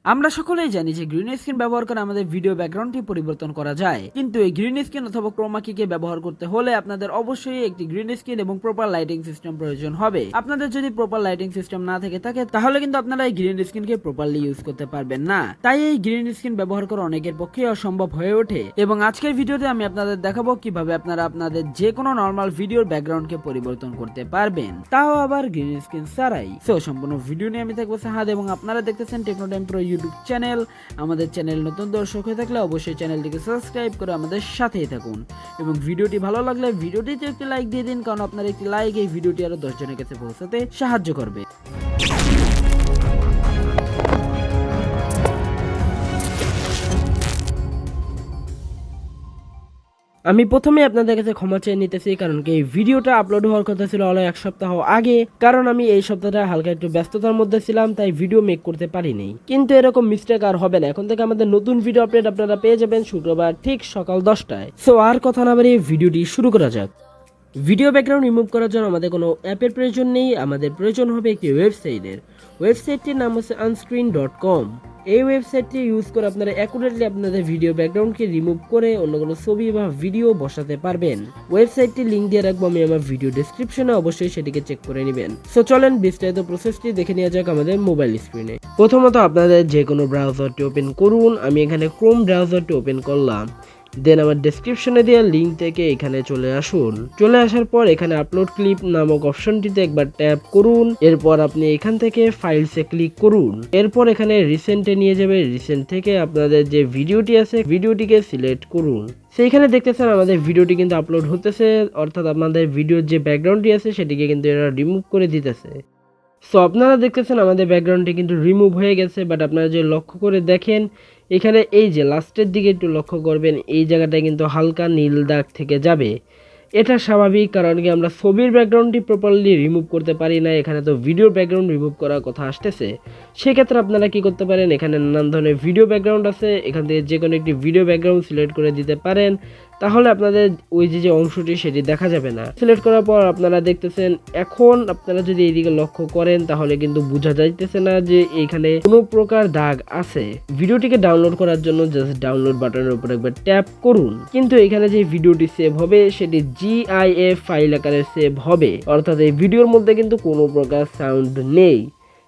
আমরা সকলেই জানি যে গ্রিন স্ক্রিন ব্যবহার করে আমাদের ভিডিও ব্যাকগ্রাউন্ডটি পরিবর্তন করা যায়, কিন্তু এই গ্রিন স্ক্রিন অথবা ক্রোমা কিকে ব্যবহার করতে হলে আপনাদের অবশ্যই একটি গ্রিন স্ক্রিন এবং প্রপার লাইটিং সিস্টেম প্রয়োজন হবে। আপনাদের যদি প্রপার লাইটিং সিস্টেম না থেকে থাকে তাহলে কিন্তু আপনারা এই গ্রিন স্ক্রিনকে প্রপারলি ইউজ করতে পারবেন না। তাই এই গ্রিন স্ক্রিন ব্যবহার করা অনেকের পক্ষে অসম্ভব হয়ে ওঠে এবং আজকের ভিডিওতে আমি আপনাদের দেখাবো কিভাবে আপনারা আপনাদের যে কোনো নর্মাল ভিডিওর ব্যাকগ্রাউন্ডকে পরিবর্তন করতে পারবেন, তাও আবার গ্রিন স্ক্রিন ছাড়াই। সো সম্পূর্ণ ভিডিও নিয়ে আমি থাকবো সাহাদ এবং আপনারা দেখতেছেন টেকনোটাইমপ্রো ইউটিউব চ্যানেল। আমাদের চ্যানেল নতুন দর্শক হয়ে থাকলে অবশ্যই চ্যানেলটিকে সাবস্ক্রাইব করে আমাদের সাথেই থাকুন এবং ভিডিওটি ভালো লাগলে ভিডিওটিতে একটি লাইক দিয়ে দিন, কারণ আপনার একটি লাইক এই ভিডিওটি আরো 10 জনের কাছে পৌঁছাতে সাহায্য করবে। আমি প্রথমে আপনাদের কাছে ক্ষমা চেয়ে নিতেছি, কারণ কি এই ভিডিওটা আপলোড হওয়ার কথা ছিল হলো 1 সপ্তাহ আগে। কারণ আমি এই সপ্তাহটা হালকা একটু ব্যস্ততার মধ্যে ছিলাম, তাই ভিডিও মেক করতে পারিনি। কিন্তু এরকম মিস্টেক আর হবে না। এখন থেকে আমাদের নতুন ভিডিও আপডেট আপনারা পেয়ে যাবেন শুক্রবার ঠিক সকাল 10টায়। সো আর কথা না বাড়িয়ে ভিডিওটি শুরু করা যাক। ভিডিও ব্যাকগ্রাউন্ড রিমুভ করার জন্য আমাদের কোনো অ্যাপের প্রয়োজন নেই, আমাদের প্রয়োজন হবে একটি ওয়েবসাইটের। ওয়েবসাইটটির নাম হচ্ছে unscreen.com। এই ওয়েবসাইটটি ইউজ করে আপনারা অ্যাকুরেটলি আপনাদের ভিডিও ব্যাকগ্রাউন্ডকে রিমুভ করে অন্য কোনো ছবি বা ভিডিও বসাতে পারবেন। ওয়েবসাইটটির লিঙ্ক দিয়ে রাখবো আমি আমার ভিডিও ডেসক্রিপশনে, অবশ্যই সেটিকে চেক করে নেবেন। সো চলেন বিস্তারিত প্রসেসটি দেখে নেওয়া যাক আমাদের মোবাইল স্ক্রিনে। প্রথমত আপনাদের যে কোনো ব্রাউজারটি ওপেন করুন। আমি এখানে ক্রোম ব্রাউজারটি ওপেন করলাম। দেন আমার ডেসক্রিপশনে দেওয়া লিঙ্ক থেকে এখানে চলে আসুন। চলে আসার পর এখানে আপলোড ক্লিপ নামক অপশনটিতে একবার ট্যাপ করুন। এরপর আপনি এখান থেকে ফাইলসে ক্লিক করুন। এরপর এখানে রিসেন্টে নিয়ে যাবে। রিসেন্ট থেকে আপনাদের যে ভিডিওটি আছে ভিডিওটিকে সিলেক্ট করুন। সেইখানে দেখতেছেন আমাদের ভিডিওটি কিন্তু আপলোড হতেছে, অর্থাৎ আপনাদের ভিডিওর যে ব্যাকগ্রাউন্ডটি আছে সেটিকে কিন্তু এরা রিমুভ করে দিতেছে। সো আপনারা দেখতেছেন আমাদের ব্যাকগ্রাউন্ডটি কিন্তু রিমুভ হয়ে গেছে, বাট আপনারা যে লক্ষ্য করে দেখেন এখানে এই যে লাস্টের দিকে একটু লক্ষ্য করবেন, এই জায়গাটায় কিন্তু হালকা নীল দাগ থেকে যাবে। এটা স্বাভাবিক, কারণ কি আমরা ছবির ব্যাকগ্রাউন্ডটি প্রপারলি রিমুভ করতে পারি না। এখানে তো ভিডিওর ব্যাকগ্রাউন্ড রিমুভ করার কথা আসতেছে। সেক্ষেত্রে আপনারা কি করতে পারেন, এখানে নানান ধরনের ভিডিও ব্যাকগ্রাউন্ড আছে, এখান থেকে যে কোনো একটি ভিডিও ব্যাকগ্রাউন্ড সিলেক্ট করে দিতে পারেন। তাহলে আপনাদের ওই যে অংশটি সেটি দেখা যাবে না। সিলেক্ট করার পর আপনারা দেখতেছেন, এখন আপনারা যদি এইদিকে লক্ষ্য করেন তাহলে কিন্তু বোঝা যাইতেছে না যে এখানে কোনো প্রকার দাগ আছে। ভিডিওটিকে ডাউনলোড করার জন্য জাস্ট ডাউনলোড বাটনের উপর একবার ট্যাপ করুন। কিন্তু এখানে যে ভিডিওটি সেভ হবে সেটি GIF ফাইল আকারে সেভ হবে, অর্থাৎ এই ভিডিওর মধ্যে কিন্তু কোনো প্রকার সাউন্ড নেই।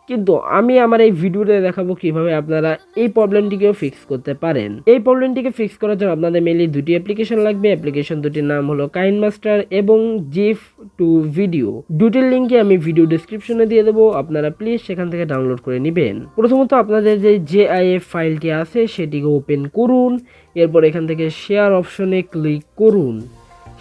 কিন্তু আমি আমার এই ভিডিওতে দেখাবো কিভাবে আপনারা এই প্রবলেমটিকেও ফিক্স করতে পারেন। এই প্রবলেমটিকে ফিক্স করার জন্য আপনাদের মেইনলি দুটি অ্যাপ্লিকেশন লাগবে। অ্যাপ্লিকেশন দুটির নাম হলো কাইনমাস্টার এবং জিফ টু ভিডিও। দুটির লিঙ্কে আমি ভিডিও ডেসক্রিপশনে দিয়ে দেবো, আপনারা প্লিজ সেখান থেকে ডাউনলোড করে নেবেন। প্রথমত আপনাদের যে GIF ফাইলটি আছে সেটিকে ওপেন করুন। এরপর এখান থেকে শেয়ার অপশনে ক্লিক করুন।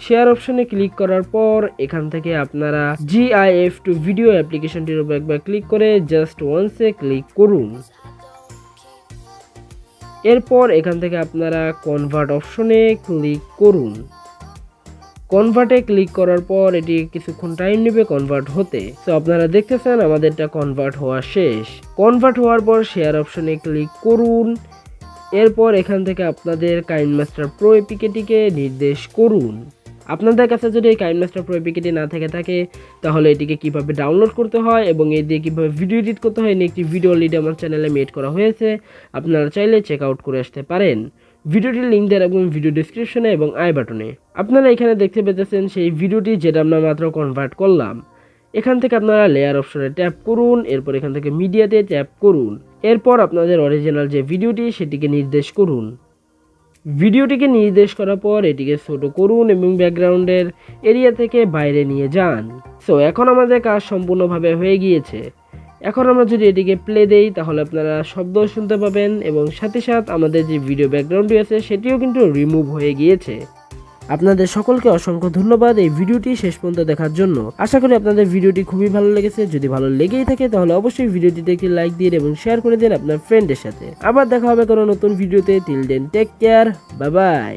শেয়ার অপশনে ক্লিক করার পর এখান থেকে আপনারা GIF টু ভিডিও অ্যাপ্লিকেশনটির উপর একবার ক্লিক করে জাস্ট ওয়ান্সে ক্লিক করুন। এরপর এখান থেকে আপনারা কনভার্ট অপশনে ক্লিক করুন। কনভার্টে ক্লিক করার পর এটি কিছুক্ষণ টাইম নেবে কনভার্ট হতে। তো আপনারা দেখতেছেন আমাদেরটা কনভার্ট হওয়া শেষ। কনভার্ট হওয়ার পর শেয়ার অপশনে ক্লিক করুন। এরপর এখান থেকে আপনাদের কাইনমাস্টার প্রো এপিকেটিকে নির্দেশ করুন। আপনাদের কাছে যদি এই কাইনমাস্টার প্রো এপিকেটি না থেকে থাকে তাহলে এটিকে কিভাবে ডাউনলোড করতে হয় এবং এই দিয়ে কীভাবে ভিডিও এডিট করতে হয় একটি ভিডিও অলরেডি আমার চ্যানেলে মেড করা হয়েছে, আপনারা চাইলে চেক আউট করে আসতে পারেন। ভিডিওটির লিঙ্ক দেওয়া রাখবেন ভিডিও ডেসক্রিপশনে এবং আই বাটনে। আপনারা এখানে দেখতে পেতেছেন সেই ভিডিওটি যেটা আমরা মাত্র কনভার্ট করলাম। এখান থেকে আপনারা লেয়ার অপশনে ট্যাপ করুন। এরপর এখান থেকে মিডিয়াতে ট্যাপ করুন। এরপর আপনাদের অরিজিনাল যে ভিডিওটি সেটিকে নির্দেশ করুন। ভিডিওটিকে নির্দেশ করার পর এটিকে ছোট করুন এবং ব্যাকগ্রাউন্ডের এরিয়া থেকে বাইরে নিয়ে যান। সো এখন আমাদের কাজ সম্পূর্ণভাবে হয়ে গিয়েছে। এখন আমরা যদি এটিকে প্লে দেই তাহলে আপনারা শব্দ শুনতে পাবেন এবং সাথে সাথে আমাদের যে ভিডিও ব্যাকগ্রাউন্ডটি আছে সেটিও কিন্তু রিমুভ হয়ে গিয়েছে। আপনাদের সকলকে অসংখ্য ধন্যবাদ এই ভিডিওটি শেষ পর্যন্ত দেখার জন্য। আশা করি আপনাদের ভিডিওটি খুবই ভালো লেগেছে। যদি ভালো লেগেই থাকে তাহলে অবশ্যই ভিডিওটিতে একটি লাইক দিন এবং শেয়ার করে দিন আপনার ফ্রেন্ডের সাথে। আবার দেখা হবে কোনো নতুন ভিডিওতে। Till then take care, bye by.